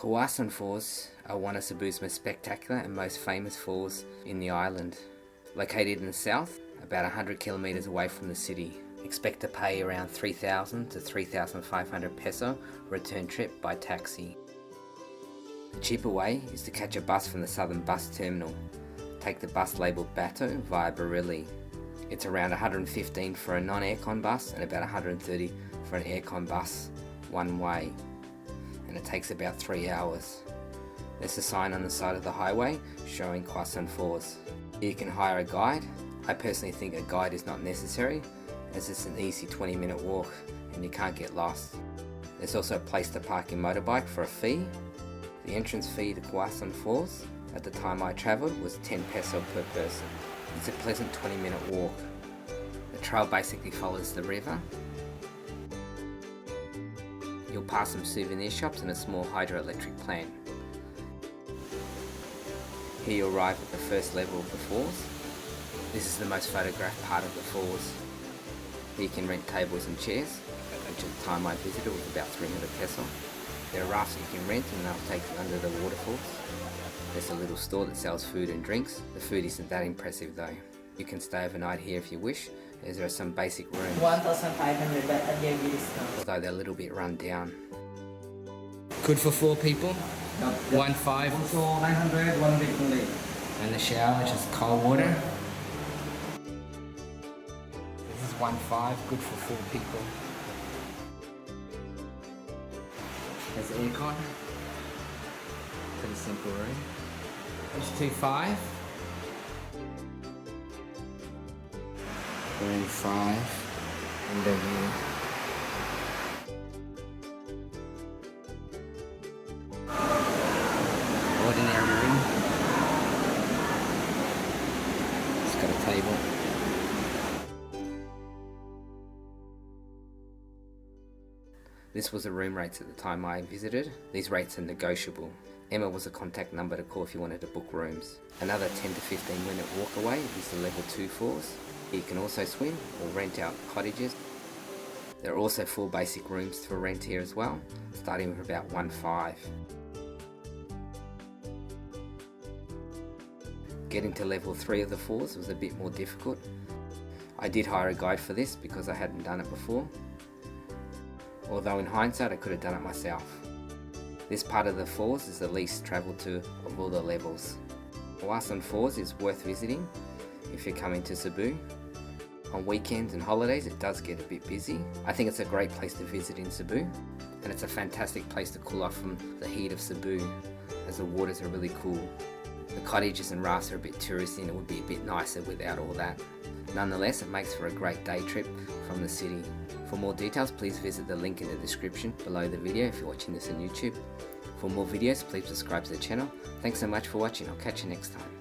Kawasan Falls are one of Cebu's most spectacular and most famous falls in the island. Located in the south, about 100 kilometers away from the city. Expect to pay around 3,000 to 3,500 peso return trip by taxi. The cheaper way is to catch a bus from the southern bus terminal. Take the bus labelled Bato via Bareilly. It's around 115 for a non-aircon bus and about 130 for an aircon bus one way. And it takes about 3 hours. There's a sign on the side of the highway showing Kawasan Falls. You can hire a guide. I personally think a guide is not necessary, as it's an easy 20-minute walk and you can't get lost. There's also a place to park your motorbike for a fee. The entrance fee to Kawasan Falls at the time I travelled was 10 peso per person. It's a pleasant 20-minute walk. The trail basically follows the river. You'll pass some souvenir shops and a small hydroelectric plant. Here you arrive at the first level of the falls. This is the most photographed part of the falls. Here you can rent tables and chairs, which at the time I visited was about 300 peso. There are rafts you can rent and they'll take you under the waterfalls. There's a little store that sells food and drinks. The food isn't that impressive though. You can stay overnight here if you wish, as there are some basic rooms. 1,500 baht at the discount. Although they're a little bit run down. Good for 4 people? Yep. 1,500. Also 900, 1 week only. And the shower, which is cold water. This is 1,500, good for 4 people. There's the aircon. Pretty simple room. It's 2,500. Room 5. Window view. Ordinary room. It's got a table. This was the room rates at the time I visited. These rates are negotiable. Emma was a contact number to call if you wanted to book rooms. Another 10 to 15 minute walk away is the level 2 falls. You can also swim or rent out cottages. There are also 4 basic rooms for rent here as well, starting with about 1,500. Getting to level 3 of the falls was a bit more difficult. I did hire a guide for this because I hadn't done it before. Although in hindsight I could have done it myself. This part of the falls is the least travelled to of all the levels. Kawasan Falls is worth visiting if you're coming to Cebu. On weekends and holidays it does get a bit busy. I think it's a great place to visit in Cebu, and it's a fantastic place to cool off from the heat of Cebu, as the waters are really cool. The cottages and rafts are a bit touristy and it would be a bit nicer without all that. Nonetheless, it makes for a great day trip from the city. For more details, please visit the link in the description below the video if you're watching this on YouTube. For more videos, please subscribe to the channel. Thanks so much for watching. I'll catch you next time.